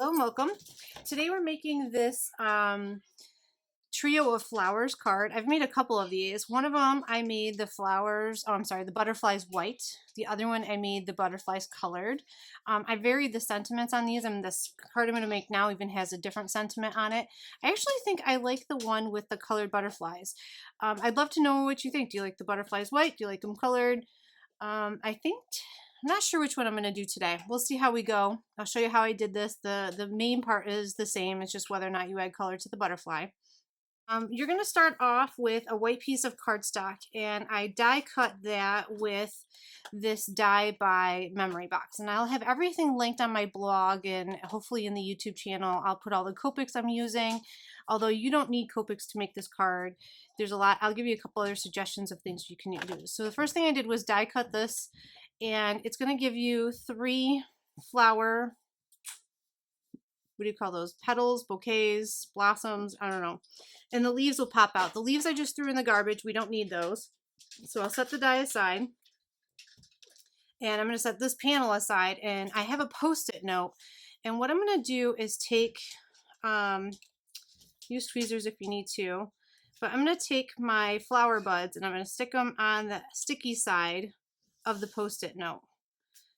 Hello, welcome. Today we're making this trio of flowers card. I've made a couple of these. One of them I made the flowers, the butterflies white. The other one I made the butterflies colored. I varied the sentiments on these, and this card I'm going to make now even has a different sentiment on it. I actually think I like the one with the colored butterflies. I'd love to know what you think. Do you like the butterflies white? Do you like them colored? I'm not sure which one I'm going to do today. We'll see how we go. I'll show you how I did this. The main part is the same. It's just whether or not you add color to the butterfly. You're going to start off with a white piece of cardstock, and I die cut that with this die by memory box. And I'll have everything linked on my blog and hopefully in the YouTube channel. I'll put all the copics I'm using, although you don't need copics to make this card. There's a lot. I'll give you a couple other suggestions of things you can use. So the first thing I did was die cut this, and it's going to give you 3 flower, what do you call those, petals, bouquets, blossoms, I don't know, and the leaves will pop out. The leaves I just threw in the garbage. We don't need those. So I'll set the die aside, and I'm going to set this panel aside, and I have a post-it note, and what I'm going to do is take, use tweezers if you need to, but I'm going to take my flower buds and I'm going to stick them on the sticky side of the post-it note,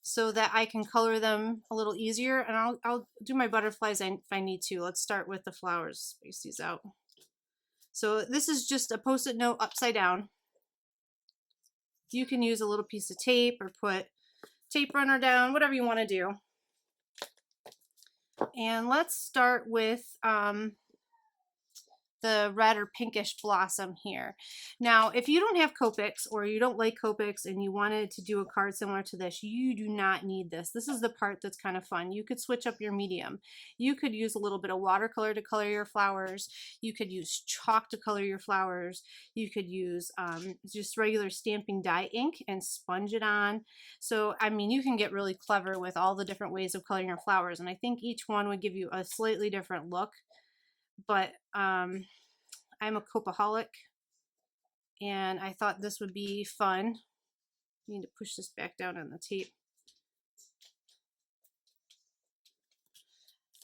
so that I can color them a little easier. And I'll do my butterflies if I need to. Let's start with the flowers, space these out. So this is just a post-it note upside down. You can use a little piece of tape or put tape runner down, whatever you want to do. And let's start with the red or pinkish blossom here. Now, if you don't have copics or you don't like copics and you wanted to do a card similar to this, you do not need this. This is the part that's kind of fun. You could switch up your medium. You could use a little bit of watercolor to color your flowers. You could use chalk to color your flowers. You could use just regular stamping dye ink and sponge it on. So, I mean, you can get really clever with all the different ways of coloring your flowers, and I think each one would give you a slightly different look. But I'm a copic, and I thought this would be fun. I need to push this back down on the tape.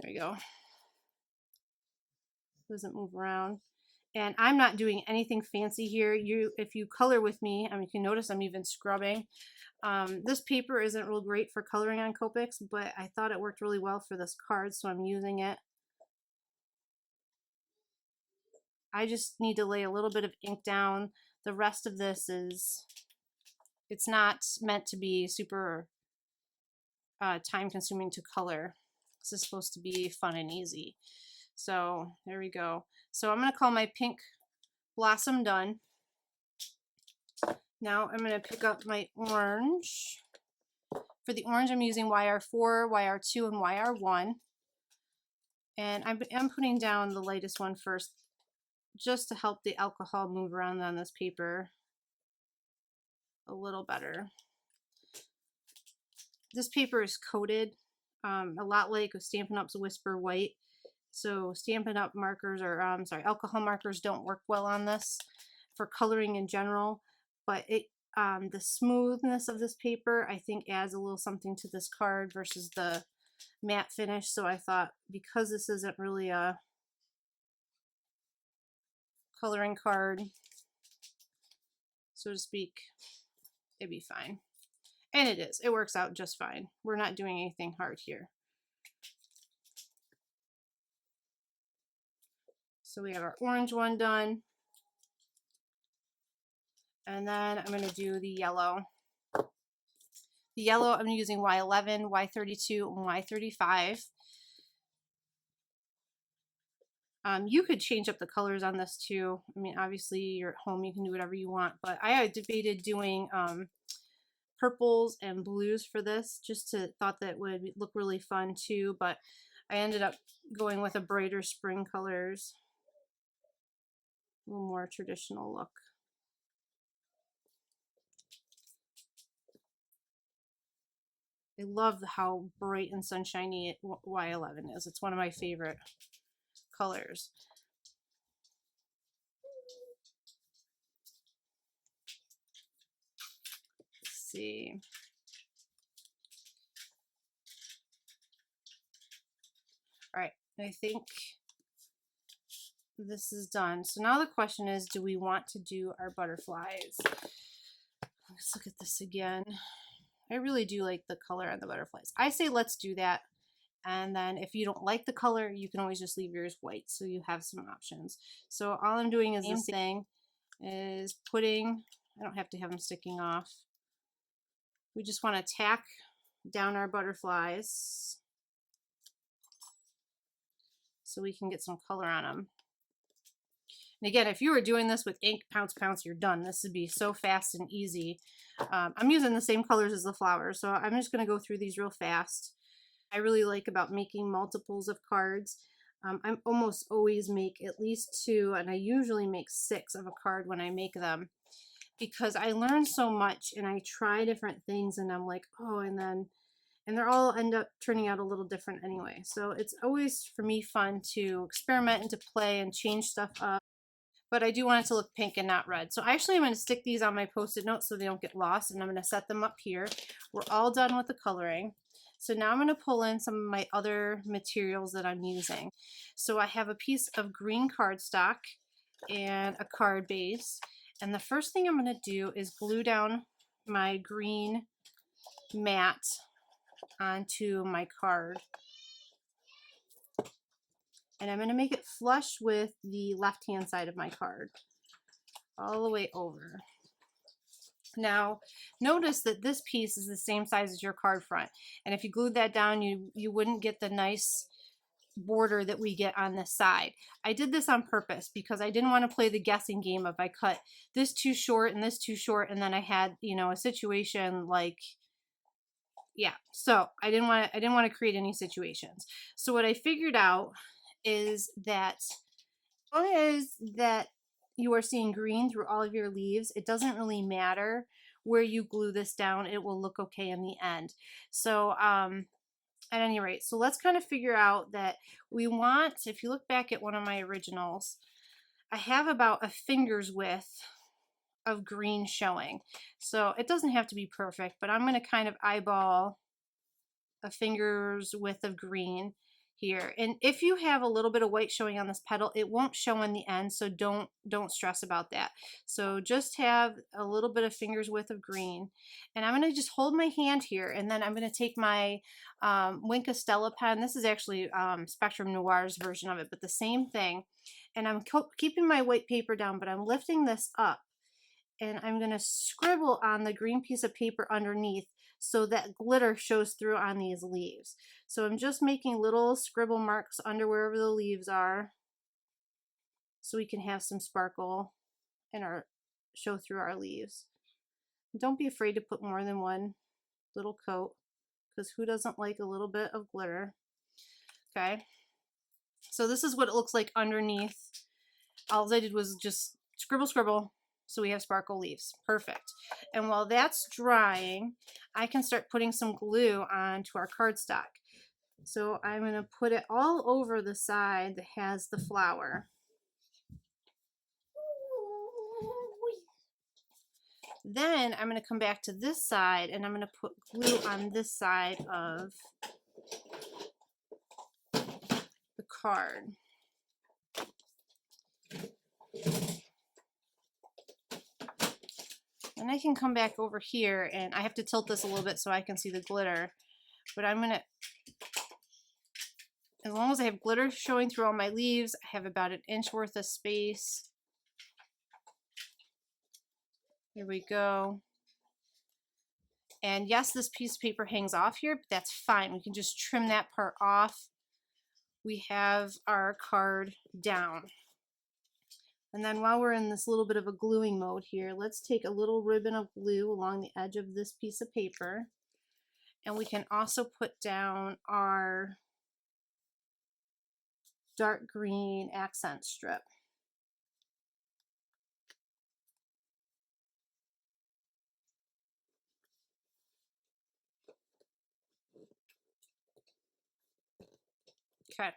There we go. Doesn't move around. And I'm not doing anything fancy here. If you color with me, I mean, you can notice I'm even scrubbing. This paper isn't real great for coloring on copics, but I thought it worked really well for this card, so I'm using it. I just need to lay a little bit of ink down. The rest of this it's not meant to be super time consuming to color. This is supposed to be fun and easy. So there we go. So I'm going to call my pink blossom done. Now I'm going to pick up my orange. For the orange, I'm using YR4, YR2, and YR1. And I'm putting down the lightest one first, just to help the alcohol move around on this paper a little better. This paper is coated, a lot like Stampin' Up's Whisper White. So Stampin' Up markers, or alcohol markers don't work well on this for coloring in general. But the smoothness of this paper, I think, adds a little something to this card versus the matte finish. So I thought, because this isn't really a coloring card, so to speak, it'd be fine. And it is. It works out just fine. We're not doing anything hard here. So we have our orange one done. And then I'm going to do the yellow. The yellow, I'm using Y11, Y32, and Y35. You could change up the colors on this too. I mean, obviously you're at home, you can do whatever you want, but I had debated doing purples and blues for this, thought that would look really fun too, but I ended up going with a brighter spring colors, a little more traditional look. I love how bright and sunshiny Y11 is. It's one of my favorite colors. Let's see. All right, I think this is done. So now the question is, do we want to do our butterflies? Let's look at this again. I really do like the color on the butterflies. I say let's do that. And then if you don't like the color, you can always just leave yours white. So you have some options. So all I'm doing is the same thing, is putting, I don't have to have them sticking off. We just want to tack down our butterflies so we can get some color on them. And again, if you were doing this with ink, pounce, pounce, you're done. This would be so fast and easy. I'm using the same colors as the flowers, so I'm just going to go through these real fast. I really like about making multiples of cards. I almost always make at least 2, and I usually make 6 of a card when I make them, because I learn so much and I try different things and I'm like, oh, and they're all end up turning out a little different anyway. So it's always for me fun to experiment and to play and change stuff up. But I do want it to look pink and not red. So actually I'm going to stick these on my post-it notes so they don't get lost, and I'm going to set them up here. We're all done with the coloring. So now I'm going to pull in some of my other materials that I'm using. So I have a piece of green cardstock and a card base. And the first thing I'm going to do is glue down my green mat onto my card. And I'm going to make it flush with the left-hand side of my card, all the way over. Now, notice that this piece is the same size as your card front. And if you glued that down, you wouldn't get the nice border that we get on this side. I did this on purpose because I didn't want to play the guessing game of I cut this too short and this too short, and then I had, you know, a situation like, yeah. So I didn't want to create any situations. So what I figured out is that as long as that you are seeing green through all of your leaves, it doesn't really matter where you glue this down, it will look okay in the end. So at any rate, so let's kind of figure out that we want, if you look back at one of my originals, I have about a finger's width of green showing. So it doesn't have to be perfect, but I'm going to kind of eyeball a finger's width of green here. And if you have a little bit of white showing on this petal, it won't show in the end, so don't stress about that. So just have a little bit of finger's width of green, and I'm going to just hold my hand here, and then I'm going to take my Wink Stella pen. This is actually Spectrum Noir's version of it, but the same thing. And I'm keeping my white paper down, but I'm lifting this up, and I'm going to scribble on the green piece of paper underneath so that glitter shows through on these leaves. So I'm just making little scribble marks under wherever the leaves are so we can have some sparkle in our show through our leaves. Don't be afraid to put more than one little coat, because who doesn't like a little bit of glitter? Okay, so this is what it looks like underneath. All I did was just scribble, scribble, so we have sparkle leaves. Perfect. And while that's drying, I can start putting some glue onto our cardstock. So I'm going to put it all over the side that has the flower. Then I'm going to come back to this side, and I'm going to put glue on this side of the card. And I can come back over here, and I have to tilt this a little bit so I can see the glitter. But I'm going to, as long as I have glitter showing through all my leaves, I have about an inch worth of space. Here we go. And yes, this piece of paper hangs off here, but that's fine. We can just trim that part off. We have our card down. And then while we're in this little bit of a gluing mode here, let's take a little ribbon of glue along the edge of this piece of paper. And we can also put down our dark green accent strip. Okay,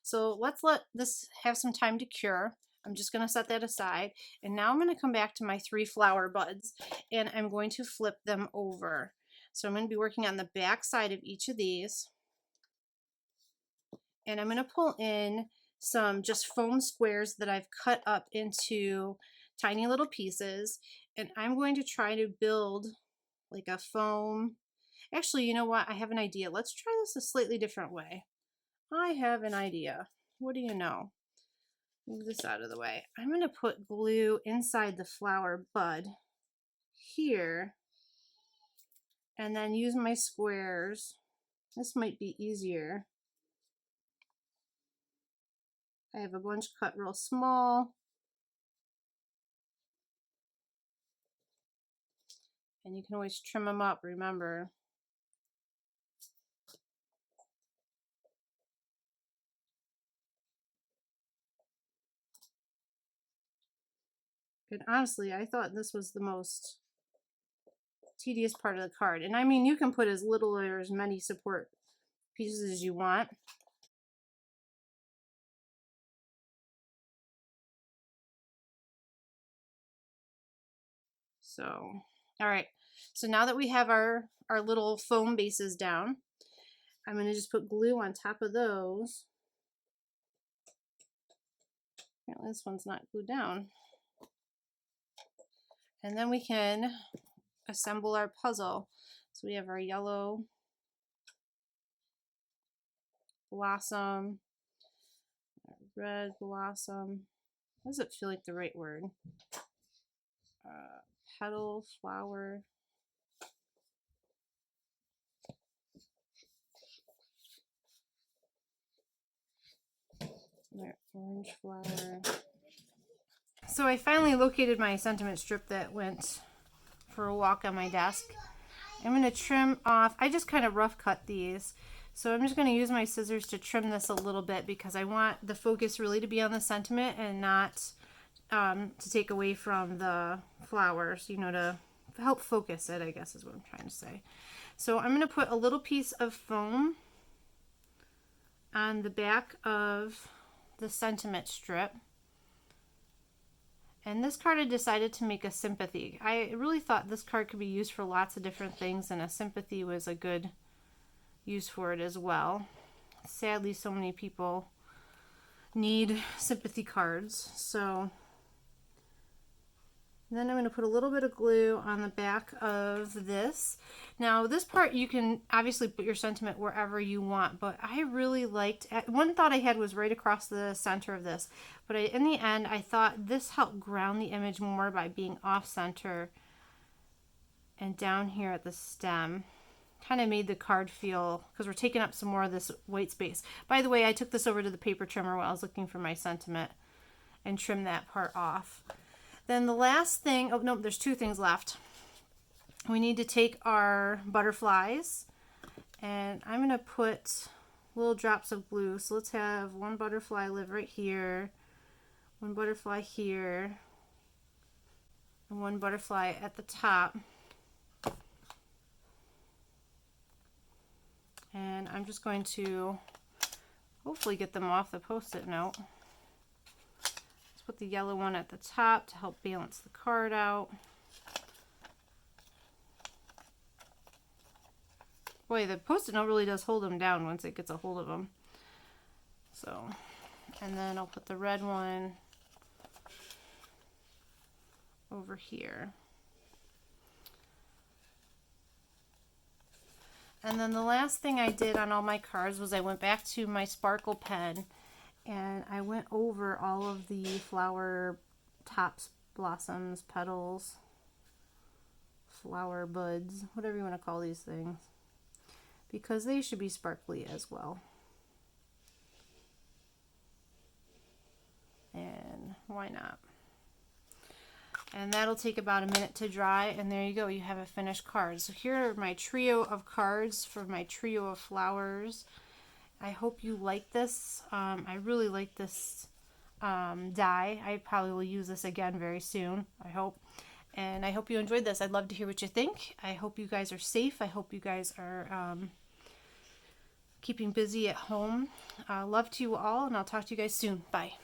so let's let this have some time to cure. I'm just going to set that aside. And now I'm going to come back to my 3 flower buds, and I'm going to flip them over. So I'm going to be working on the back side of each of these. And I'm going to pull in some just foam squares that I've cut up into tiny little pieces. And I'm going to try to build like a foam. Actually, you know what? I have an idea. Let's try this a slightly different way. I have an idea. What do you know? Move this out of the way. I'm going to put glue inside the flower bud here and then use my squares. This might be easier. I have a bunch cut real small. And you can always trim them up, remember. And honestly, I thought this was the most tedious part of the card. And I mean, you can put as little or as many support pieces as you want. So, all right. So now that we have our little foam bases down, I'm going to just put glue on top of those. Apparently this one's not glued down. And then we can assemble our puzzle. So we have our yellow blossom, our red blossom. What does it feel like the right word? Petal, flower. Orange flower. So I finally located my sentiment strip that went for a walk on my desk. I'm going to trim off. I just kind of rough cut these. So I'm just going to use my scissors to trim this a little bit because I want the focus really to be on the sentiment and not to take away from the flowers, you know, to help focus it, I guess is what I'm trying to say. So I'm going to put a little piece of foam on the back of the sentiment strip. And this card I decided to make a sympathy. I really thought this card could be used for lots of different things, and a sympathy was a good use for it as well. Sadly, so many people need sympathy cards. So then I'm going to put a little bit of glue on the back of this. Now this part you can obviously put your sentiment wherever you want, but I really liked, one thought I had was right across the center of this, but in the end I thought this helped ground the image more by being off center and down here at the stem. Kind of made the card feel, because we're taking up some more of this white space. By the way, I took this over to the paper trimmer while I was looking for my sentiment and trimmed that part off. Then the last thing, oh no, there's two things left. We need to take our butterflies, and I'm going to put little drops of glue. So let's have one butterfly live right here, one butterfly here, and one butterfly at the top. And I'm just going to hopefully get them off the post-it note. Let's put the yellow one at the top to help balance the card out. Boy, the post-it note really does hold them down once it gets a hold of them. So, and then I'll put the red one over here. And then the last thing I did on all my cards was I went back to my sparkle pen and I went over all of the flower tops, blossoms, petals, flower buds, whatever you want to call these things, because they should be sparkly as well. And why not? And that'll take about a minute to dry, and there you go, you have a finished card. So here are my trio of cards for my trio of flowers. I hope you like this. I really like this die. I probably will use this again very soon, I hope. And I hope you enjoyed this. I'd love to hear what you think. I hope you guys are safe. I hope you guys are keeping busy at home. Love to you all, and I'll talk to you guys soon. Bye.